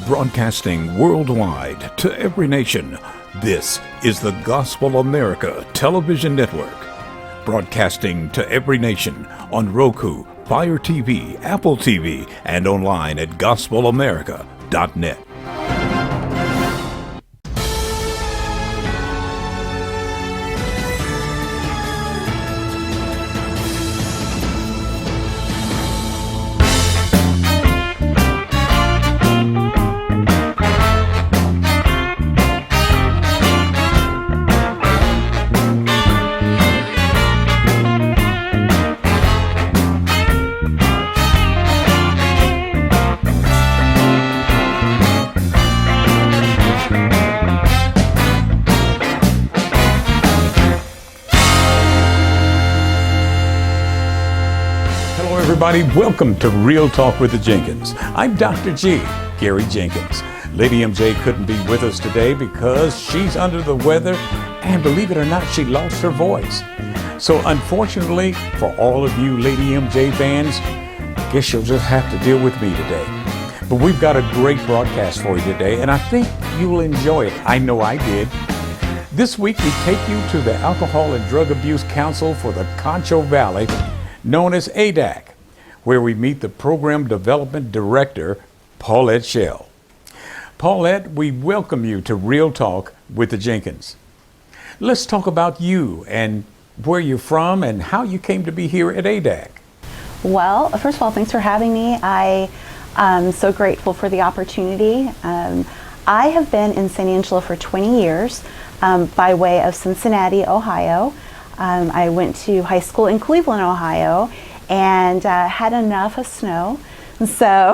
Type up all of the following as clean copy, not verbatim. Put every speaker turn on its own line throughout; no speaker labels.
Broadcasting worldwide to every nation, this is the Gospel America Television Network. Broadcasting to every nation on Roku, Fire TV, Apple TV, and online at gospelamerica.net. Everybody, welcome to Real Talk with the Jenkins. I'm Dr. G, Gary Jenkins. Lady MJ couldn't be with us today because she's under the weather, and believe it or not, she lost her voice. So unfortunately, for all of you Lady MJ fans, I guess you'll just have to deal with me today. But we've got a great broadcast for you today, and I think you'll enjoy it. I know I did. This week, we take you to the Alcohol and Drug Abuse Council for the Concho Valley, known as ADACCV, where we meet the Program Development Director, Paulette Schell. Paulette, we welcome you to Real Talk with the Jenkins. Let's talk about you and where you're from and how you came to be here at ADACCV.
Well, first of all, thanks for having me. I am so grateful for the opportunity. I have been in San Angelo for 20 years by way of Cincinnati, Ohio. I went to high school in Cleveland, Ohio, and had enough of snow. So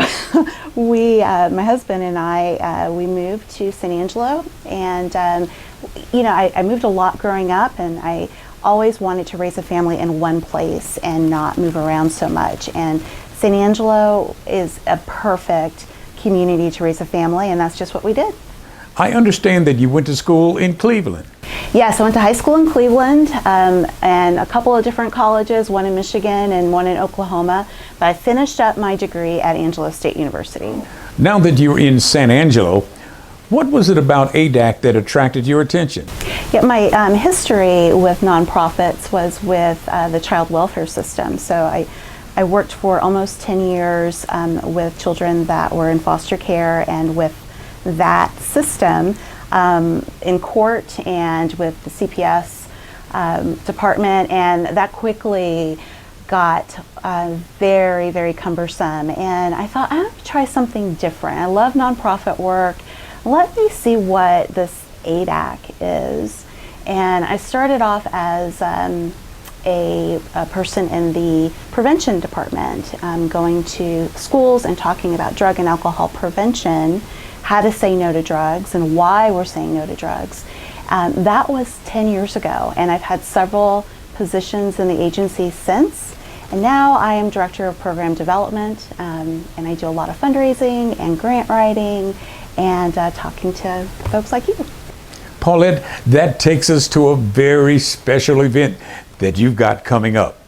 my husband and I, we moved to San Angelo, and I moved a lot growing up, and I always wanted to raise a family in one place and not move around so much. And San Angelo is a perfect community to raise a family, and that's just what we did.
I understand that you went to school in Cleveland.
Yes, I went to high school in Cleveland and a couple of different colleges, one in Michigan and one in Oklahoma, but I finished up my degree at Angelo State University.
Now that you're in San Angelo, what was it about ADACCV that attracted your attention?
Yeah, my history with nonprofits was with the child welfare system. So I worked for almost 10 years with children that were in foster care and with that system in court and with the CPS department, and that quickly got very, very cumbersome. And I thought, I'm going to try something different. I love nonprofit work. Let me see what this ADACCV is. And I started off as a person in the prevention department, going to schools and talking about drug and alcohol prevention, how to say no to drugs and why we're saying no to drugs. That was 10 years ago, and I've had several positions in the agency since. And now I am Director of Program Development, and I do a lot of fundraising and grant writing and talking to folks like you.
Paulette, that takes us to a very special event that you've got coming up.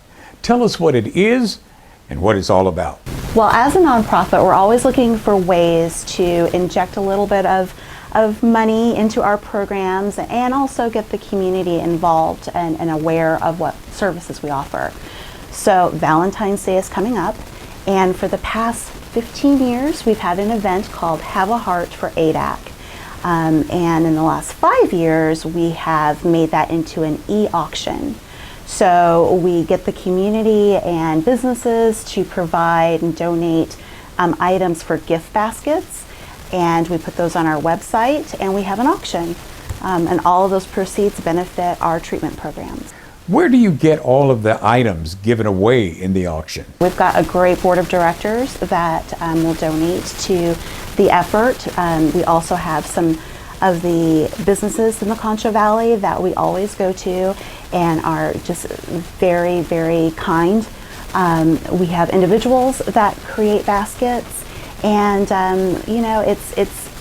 Tell us what it is and what it's all about.
Well, as a nonprofit, we're always looking for ways to inject a little bit of money into our programs and also get the community involved and aware of what services we offer. So Valentines Day is coming up, and for the past 15 years, we've had an event called Have a Heart for ADACCV. And in the last 5 years, we have made that into an e-auction. So we get the community and businesses to provide and donate items for gift baskets, and we put those on our website, and we have an auction, and all of those proceeds benefit our treatment programs.
Where do you get all of the items given away in the auction?
We've got a great board of directors that will donate to the effort. We also have some of the businesses in the Concho Valley that we always go to and are just very, very kind. We have individuals that create baskets, and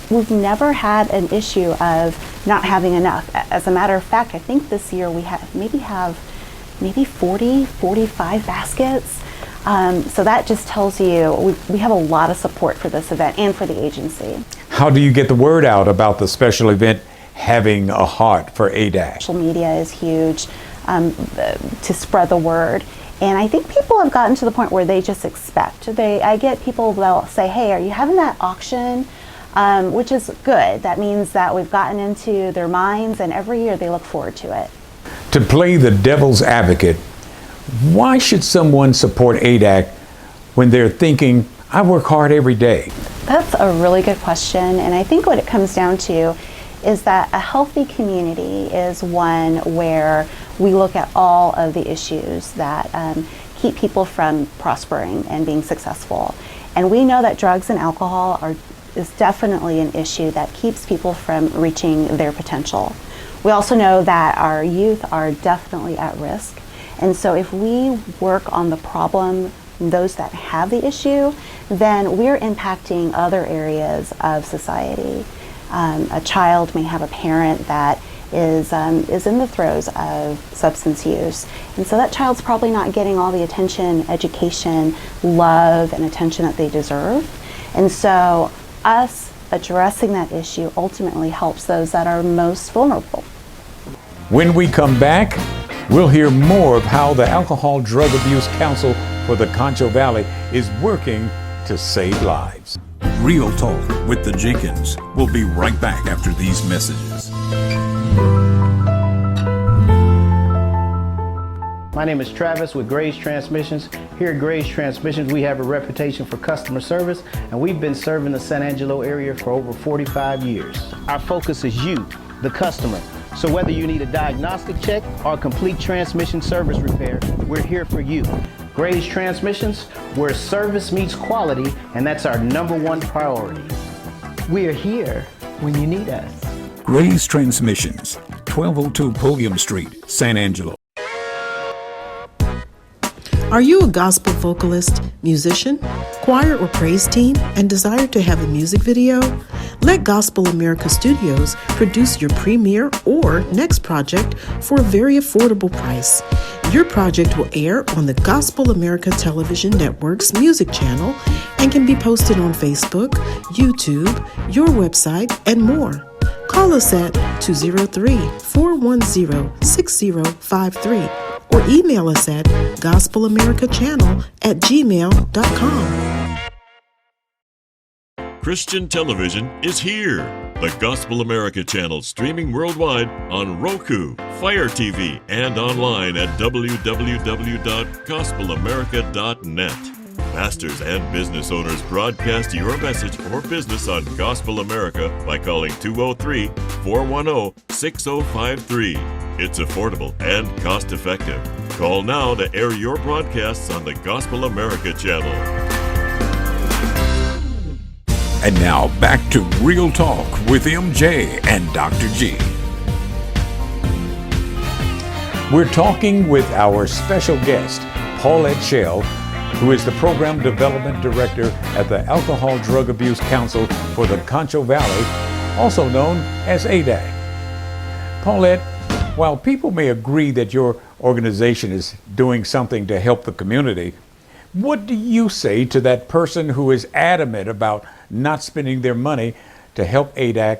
we've never had an issue of not having enough. As a matter of fact, I think this year we have maybe 40, 45 baskets. So that just tells you we have a lot of support for this event and for the agency.
How do you get the word out about the special event, Having a Heart for ADACC?
Social media is huge to spread the word. And I think people have gotten to the point where they just expect. I get people that'll say, hey, are you having that auction? Which is good. That means that we've gotten into their minds, and every year they look forward to it.
To play the devil's advocate, why should someone support ADACC when they're thinking, I work hard every day?
That's a really good question. And I think what it comes down to is that a healthy community is one where we look at all of the issues that keep people from prospering and being successful. And we know that drugs and alcohol is definitely an issue that keeps people from reaching their potential. We also know that our youth are definitely at risk. And so if we work on the problem, those that have the issue, then we're impacting other areas of society. A child may have a parent that is in the throes of substance use. And so that child's probably not getting all the attention, education, love, and attention that they deserve. And so us addressing that issue ultimately helps those that are most vulnerable.
When we come back, we'll hear more of how the Alcohol Drug Abuse Council for the Concho Valley is working to save lives.
Real Talk with the Jenkins. We'll be right back after these messages.
My name is Travis with Grace Transmissions. Here at Grace Transmissions, we have a reputation for customer service, and we've been serving the San Angelo area for over 45 years. Our focus is you, the customer. So whether you need a diagnostic check or a complete transmission service repair, we're here for you. Grace Transmissions, where service meets quality, and that's our #1 priority.
We are here when you need us.
Grace Transmissions, 1202 Pulliam Street, San Angelo.
Are you a gospel vocalist, musician, choir, or praise team and desire to have a music video? Let Gospel America Studios produce your premiere or next project for a very affordable price. Your project will air on the Gospel America Television Network's music channel and can be posted on Facebook, YouTube, your website, and more. Call us at 203-410-6053 or email us at gospelamericachannel@gmail.com.
Christian television is here. The Gospel America channel streaming worldwide on Roku, Fire TV, and online at www.gospelamerica.net. Pastors and business owners broadcast your message or business on Gospel America by calling 203-410-6053. It's affordable and cost-effective. Call now to air your broadcasts on the Gospel America channel.
And now back to Real Talk with MJ and Dr. G.
We're talking with our special guest, Paulette Schell, who is the Program Development Director at the Alcohol Drug Abuse Council for the Concho Valley, also known as ADACCV. Paulette, while people may agree that your organization is doing something to help the community, what do you say to that person who is adamant about not spending their money to help ADACCV,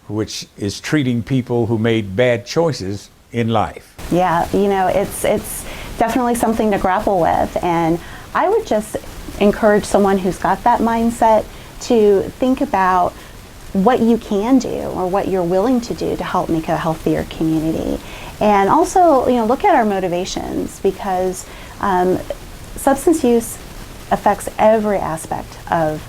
which is treating people who made bad choices in life?
Yeah, it's definitely something to grapple with, and I would just encourage someone who's got that mindset to think about what you can do or what you're willing to do to help make a healthier community. And also, look at our motivations, because substance use affects every aspect of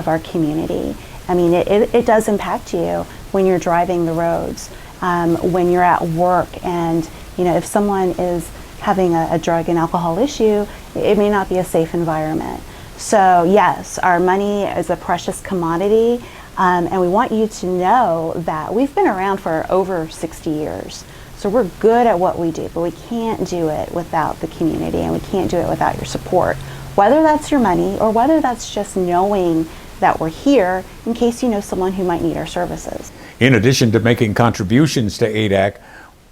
our community. I mean, it does impact you when you're driving the roads, when you're at work, and if someone is having a drug and alcohol issue, it may not be a safe environment. So yes, our money is a precious commodity, and we want you to know that we've been around for over 60 years. So we're good at what we do, but we can't do it without the community, and we can't do it without your support. Whether that's your money or whether that's just knowing that we're here in case you know someone who might need our services.
In addition to making contributions to ADACCV,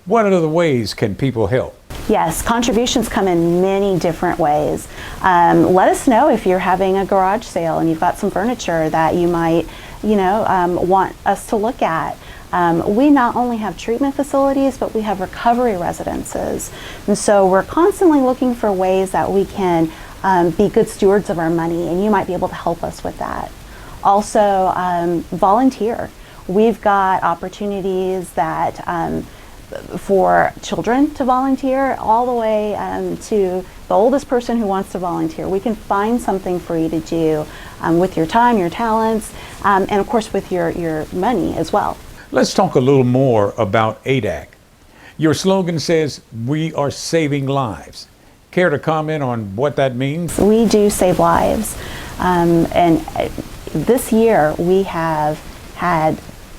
what other ways can people help?
Yes, contributions come in many different ways. Let us know if you're having a garage sale and you've got some furniture that you might want us to look at. We not only have treatment facilities, but we have recovery residences. And so we're constantly looking for ways that we can be good stewards of our money, and you might be able to help us with that. Also, volunteer. We've got opportunities that for children to volunteer, all the way to the oldest person who wants to volunteer. We can find something for you to do with your time, your talents, and of course with your money as well.
Let's talk a little more about ADACC. Your slogan says, "We are saving lives." Care to comment on what that means?
We do save lives. And this year we have had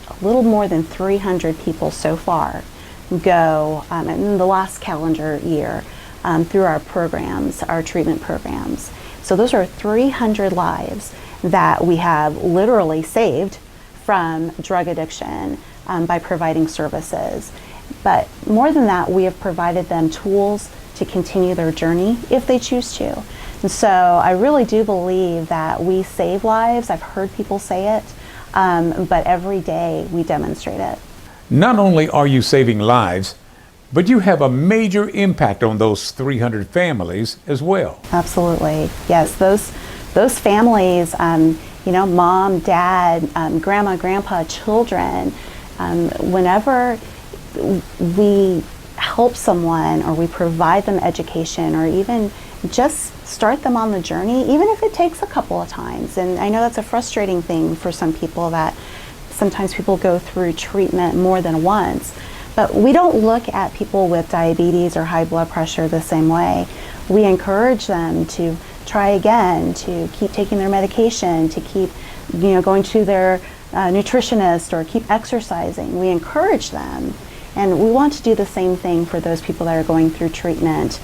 a little more than 300 people so far go in the last calendar year through our programs, our treatment programs. So those are 300 lives that we have literally saved from drug addiction by providing services. But more than that, we have provided them tools to continue their journey if they choose to. And so I really do believe that we save lives. I've heard people say it, but every day we demonstrate it.
Not only are you saving lives, but you have a major impact on those 300 families as well.
Absolutely. Yes, those families, mom, dad, grandma, grandpa, children, whenever we help someone or we provide them education or even just start them on the journey, even if it takes a couple of times. And I know that's a frustrating thing for some people, that sometimes people go through treatment more than once. But we don't look at people with diabetes or high blood pressure the same way. We encourage them to try again, to keep taking their medication, to keep going to their nutritionist, or keep exercising. We encourage them. And we want to do the same thing for those people that are going through treatment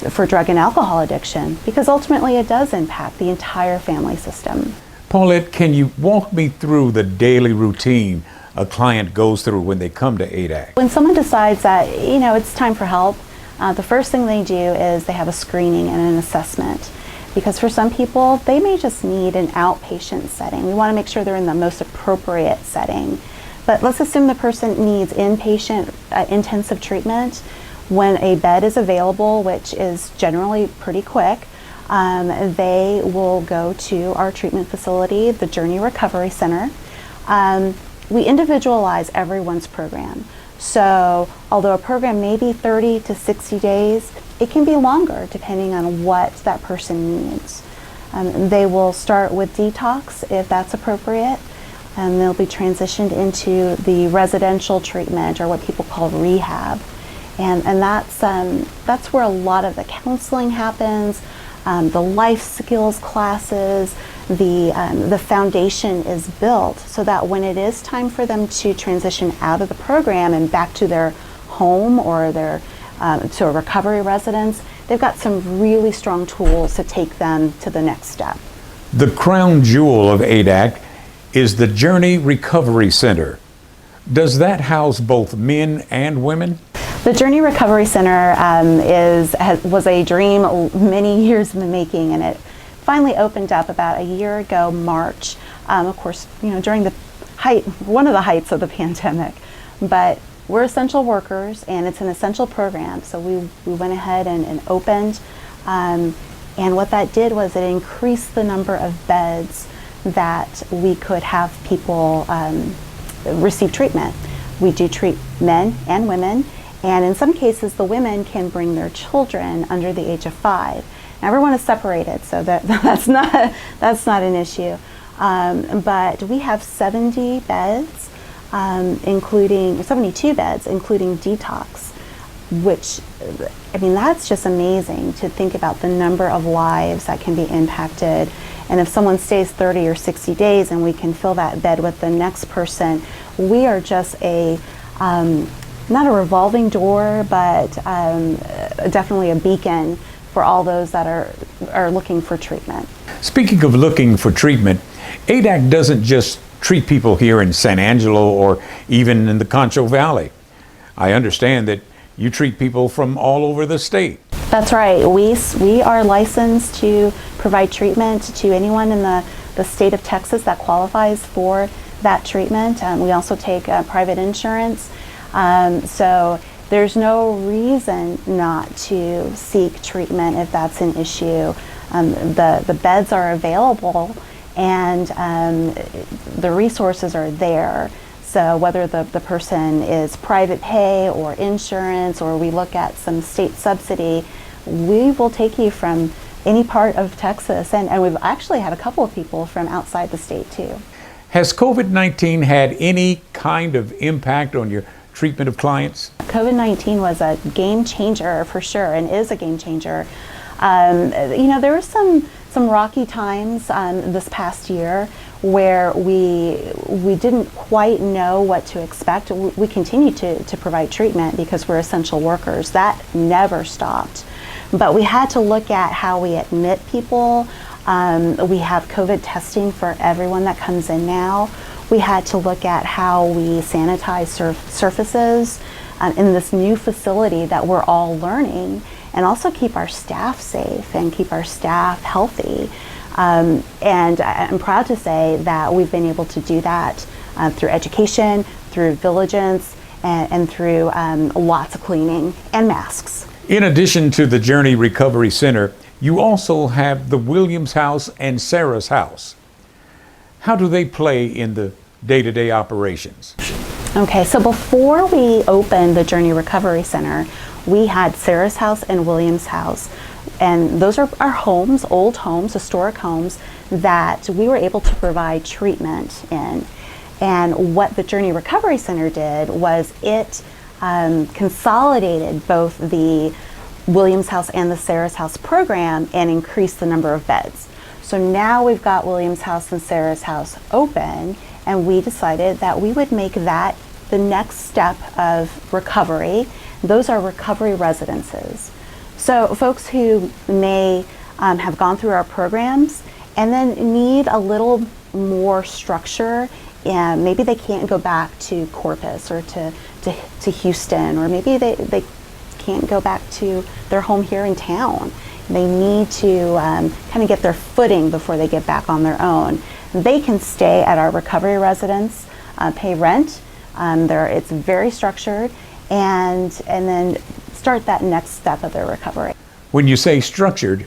for drug and alcohol addiction, because ultimately it does impact the entire family system.
Paulette, can you walk me through the daily routine a client goes through when they come to ADACC?
When someone decides that, it's time for help, the first thing they do is they have a screening and an assessment. Because for some people, they may just need an outpatient setting. We want to make sure they're in the most appropriate setting. But let's assume the person needs inpatient intensive treatment. When a bed is available, which is generally pretty quick, they will go to our treatment facility, the Journey Recovery Center. We individualize everyone's program. So although a program may be 30 to 60 days, it can be longer depending on what that person needs. They will start with detox if that's appropriate, and they'll be transitioned into the residential treatment, or what people call rehab. And that's where a lot of the counseling happens, the life skills classes, the foundation is built so that when it is time for them to transition out of the program and back to their home or their to a recovery residence, they've got some really strong tools to take them to the next step.
The crown jewel of ADACC is the Journey Recovery Center. Does that house both men and women?
The Journey Recovery Center was a dream many years in the making, and it finally opened up about a year ago, March. Of course, during one of the heights of the pandemic. But we're essential workers, and it's an essential program, so we went ahead and opened. And what that did was it increased the number of beds that we could have people receive treatment. We do treat men and women. And in some cases, the women can bring their children under the age of 5. Now, everyone is separated, so that's not an issue. But we have 70 beds, including 72 beds, including detox, which, that's just amazing to think about the number of lives that can be impacted. And if someone stays 30 or 60 days and we can fill that bed with the next person, we are just not a revolving door, but definitely a beacon for all those that are looking for treatment.
Speaking of looking for treatment, ADACC doesn't just treat people here in San Angelo or even in the Concho Valley. I understand that you treat people from all over the state.
That's right. We are licensed to provide treatment to anyone in the state of Texas that qualifies for that treatment. We also take private insurance. So there's no reason not to seek treatment if that's an issue. The beds are available, and the resources are there. So whether the person is private pay or insurance, or we look at some state subsidy, we will take you from any part of Texas. And we've actually had a couple of people from outside the state too.
Has COVID-19 had any kind of impact on your treatment of clients?
COVID-19 was a game changer for sure, and is a game changer. There were some rocky times this past year where we didn't quite know what to expect. We continue to provide treatment because we're essential workers. That never stopped. But we had to look at how we admit people. We have COVID testing for everyone that comes in now. We had to look at how we sanitize surfaces in this new facility that we're all learning, and also keep our staff safe and keep our staff healthy. And I'm proud to say that we've been able to do that through education, through diligence, and through lots of cleaning and masks.
In addition to the Journey Recovery Center, you also have the Williams House and Sarah's House. How do they play in the day-to-day operations?
Okay, so before we opened the Journey Recovery Center, we had Sarah's House and Williams House. And those are our homes, old homes, historic homes, that we were able to provide treatment in. And what the Journey Recovery Center did was it consolidated both the Williams House and the Sarah's House program and increased the number of beds. So now we've got Williams House and Sarah's House open, and we decided that we would make that the next step of recovery. Those are recovery residences. So folks who may have gone through our programs and then need a little more structure, and maybe they can't go back to Corpus or to Houston, or maybe they can't go back to their home here in town. They need to kind of get their footing before they get back on their own. They can stay at our recovery residence, pay rent. It's very structured, and then start that next step of their recovery.
When you say structured,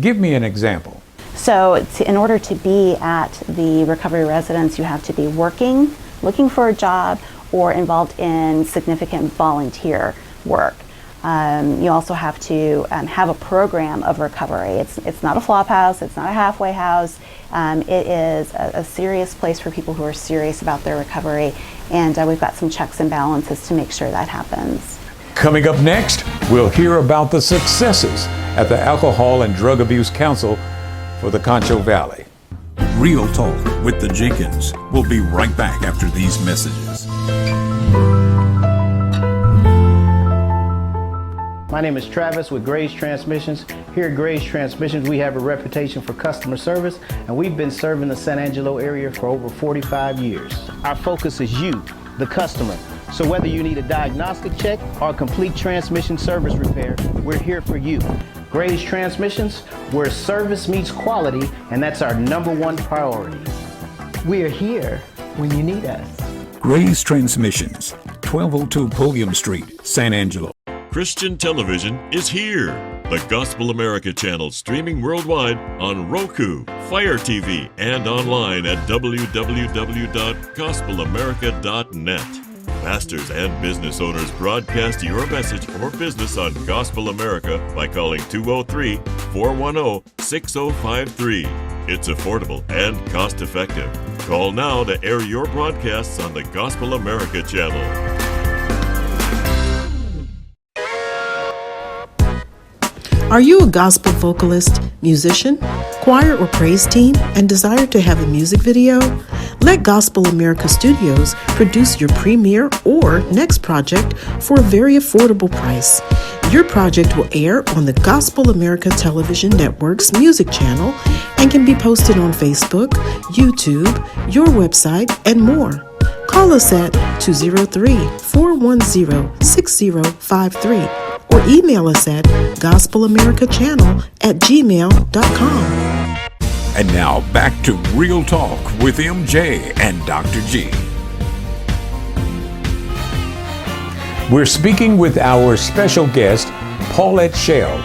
give me an example.
So in order to be at the recovery residence, you have to be working, looking for a job, or involved in significant volunteer work. You also have to have a program of recovery. It's not a flop house, it's not a halfway house. It is a serious place for people who are serious about their recovery, and we've got some checks and balances to make sure that happens.
Coming up next, we'll hear about the successes at the Alcohol and Drug Abuse Council for the Concho Valley.
Real Talk with the Jenkins. We'll be right back after these messages.
My name is Travis with Grace Transmissions. Here at Grace Transmissions, we have a reputation for customer service, and we've been serving the San Angelo area for over 45 years. Our focus is you, the customer. So whether you need a diagnostic check or a complete transmission service repair, we're here for you. Grace Transmissions, where service meets quality, and that's our #1 priority.
We are here when you need us.
Gray's Transmissions, 1202 Pulliam Street, San Angelo.
Christian television is here. The Gospel America channel streaming worldwide on Roku, Fire TV, and online at www.gospelamerica.net. Pastors and business owners broadcast your message or business on Gospel America by calling 203-410-6053. It's affordable and cost-effective. Call now to air your broadcasts on the Gospel America channel.
Are you a gospel vocalist, musician, choir, or praise team and desire to have a music video? Let Gospel America Studios produce your premiere or next project for a very affordable price. Your project will air on the Gospel America Television Network's music channel and can be posted on Facebook, YouTube, your website, and more. Call us at 203-410-6053 or email us at gospelamericachannel@gmail.com.
And now back to Real Talk with MJ and Dr. G.
We're speaking with our special guest, Paulette Schell,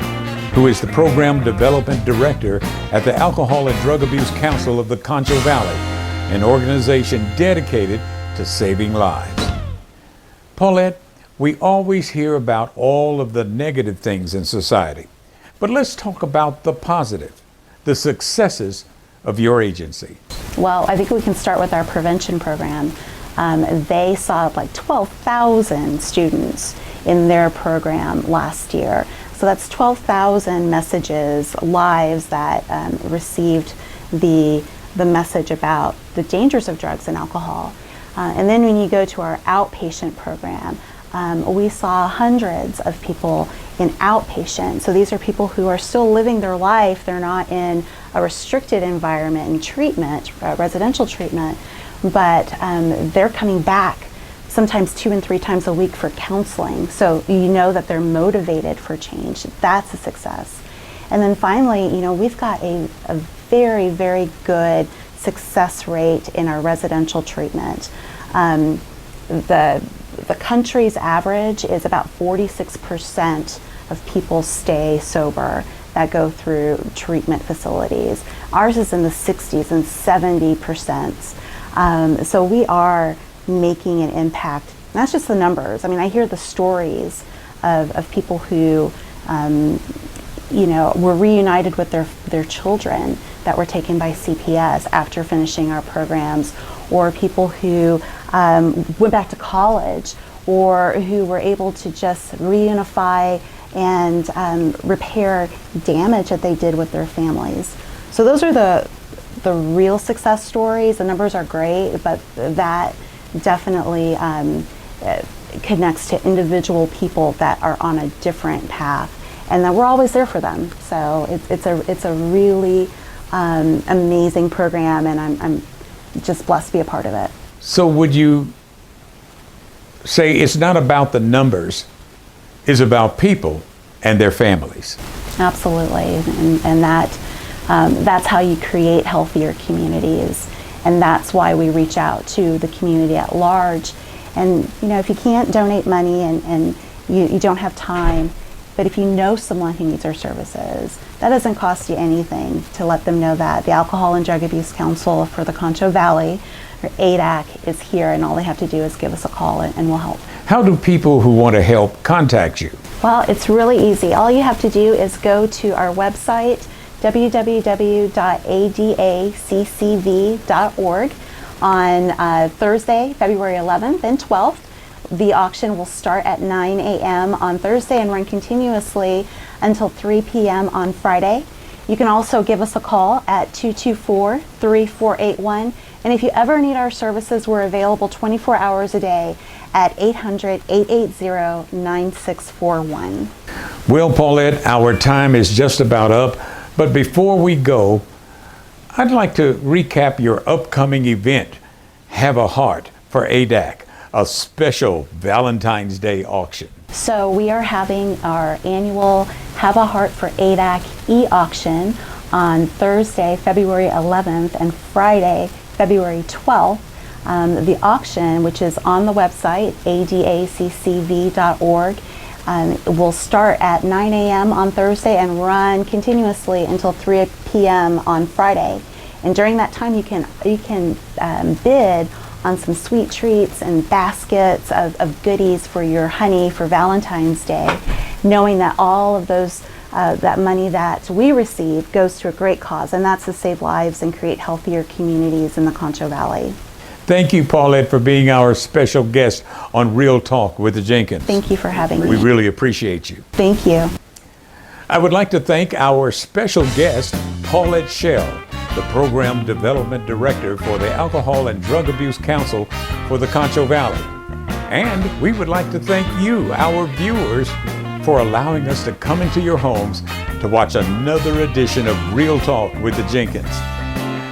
who is the Program Development Director at the Alcohol and Drug Abuse Council of the Concho Valley, an organization dedicated to saving lives. Paulette, we always hear about all of the negative things in society, but let's talk about the positive, the successes of your agency.
Well, I think we can start with our prevention program. They saw like 12,000 students in their program last year. So that's 12,000 messages, lives that received the message about the dangers of drugs and alcohol. And then when you go to our outpatient program, we saw hundreds of people in outpatient. So these are people who are still living their life. They're not in a restricted environment in treatment, residential treatment, but they're coming back sometimes 2 and 3 times a week for counseling. So you know that they're motivated for change. That's a success. And then finally, you know, we've got a very, very good success rate in our residential treatment. The country's average is about 46% of people stay sober that go through treatment facilities. Ours is in the 60s and 70%. So we are making an impact. And that's just the numbers. I mean, I hear the stories of people who, you know, were reunited with their children that were taken by CPS after finishing our programs, or people who went back to college, or who were able to just reunify and repair damage that they did with their families. So those are the real success stories. The numbers are great, but that definitely connects to individual people that are on a different path, and that we're always there for them. So it's a really amazing program, and I'm just blessed to be a part of it.
So would you say it's not about the numbers, it's about people and their families?
Absolutely, and that's how you create healthier communities, and that's why we reach out to the community at large. And you know, if you can't donate money and you don't have time, but if you know someone who needs our services, that doesn't cost you anything to let them know that the Alcohol and Drug Abuse Council for the Concho Valley, or ADACC, is here, and all they have to do is give us a call and we'll help.
How do people who want to help contact you?
Well, it's really easy. All you have to do is go to our website, www.adaccv.org. On Thursday, February 11th and 12th. The auction will start at 9 a.m. on Thursday and run continuously until 3 p.m. on Friday. You can also give us a call at 224-3481. And if you ever need our services, we're available 24 hours a day at 800-880-9641.
Well, Paulette, our time is just about up. But before we go, I'd like to recap your upcoming event, Have a Heart for ADACC, a special Valentine's Day auction.
So we are having our annual Have a Heart for ADACC e-auction on Thursday, February 11th and Friday, February 12th. The auction, which is on the website, ADACCV.org, will start at 9 a.m. on Thursday and run continuously until 3 p.m. on Friday. And during that time, you can bid on some sweet treats and baskets of goodies for your honey for Valentine's Day, knowing that all of those that money that we receive goes to a great cause, and that's to save lives and create healthier communities in the Concho Valley.
Thank you, Paulette, for being our special guest on Real Talk with the Jenkins.
Thank you for having me.
We really appreciate you.
Thank you.
I would like to thank our special guest, Paulette Schell, the Program Development Director for the Alcohol and Drug Abuse Council for the Concho Valley. And we would like to thank you, our viewers, for allowing us to come into your homes to watch another edition of Real Talk with the Jenkins.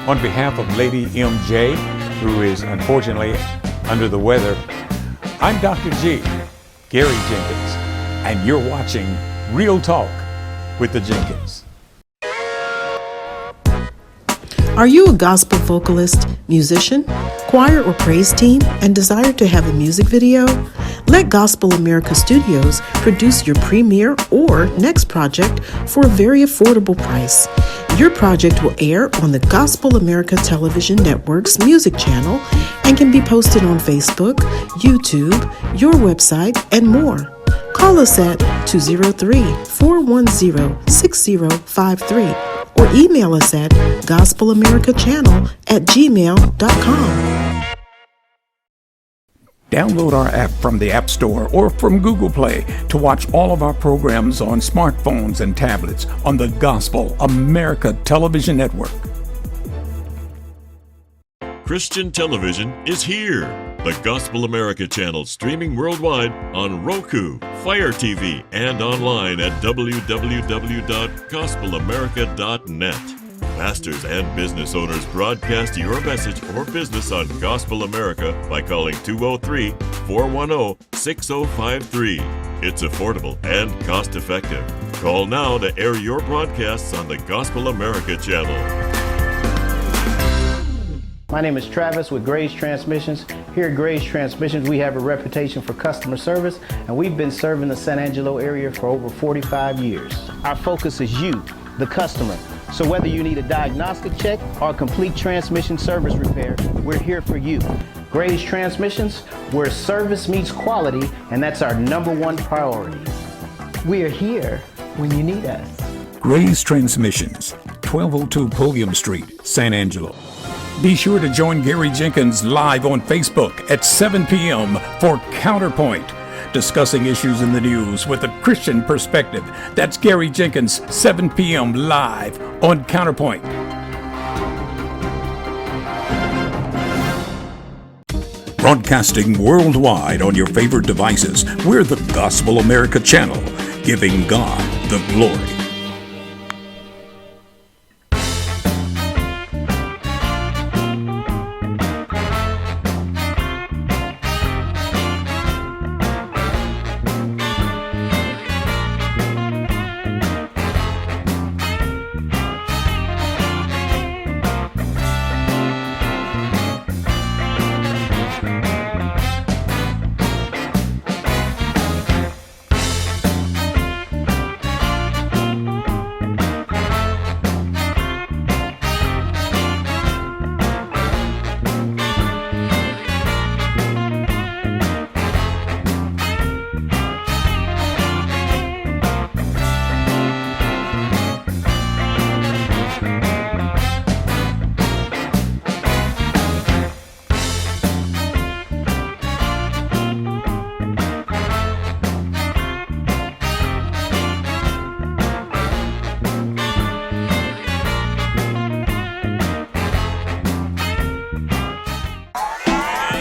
On behalf of Lady MJ, who is unfortunately under the weather, I'm Dr. G, Gary Jenkins, and you're watching Real Talk with the Jenkins.
Are you a gospel vocalist, musician, choir or praise team, and desire to have a music video? Let Gospel America Studios produce your premiere or next project for a very affordable price. Your project will air on the Gospel America Television Network's music channel and can be posted on Facebook, YouTube, your website, and more. Call us at 203-410-6053 or email us at gospelamericachannel@gmail.com.
Download our app from the App Store or from Google Play to watch all of our programs on smartphones and tablets on the Gospel America Television Network.
Christian television is here. The Gospel America channel streaming worldwide on Roku, Fire TV, and online at www.gospelamerica.net. Pastors and business owners broadcast your message or business on Gospel America by calling 203-410-6053. It's affordable and cost-effective. Call now to air your broadcasts on the Gospel America channel.
My name is Travis with Grace Transmissions. Here at Grace Transmissions, we have a reputation for customer service, and we've been serving the San Angelo area for over 45 years. Our focus is you, the customer. So whether you need a diagnostic check or a complete transmission service repair, we're here for you. Grace Transmissions, where service meets quality, and that's our #1 priority.
We are here when you need us.
Gray's Transmissions, 1202 Pulliam Street, San Angelo. Be sure to join Gary Jenkins live on Facebook at 7 p.m. for Counterpoint, discussing issues in the news with a Christian perspective. That's Gary Jenkins, 7 p.m. live on Counterpoint.
Broadcasting worldwide on your favorite devices, we're the Gospel America channel, giving God the glory.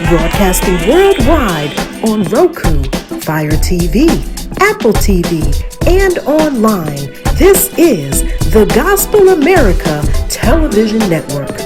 Broadcasting worldwide on Roku, Fire TV, Apple TV, and online. This is the Gospel America Television Network.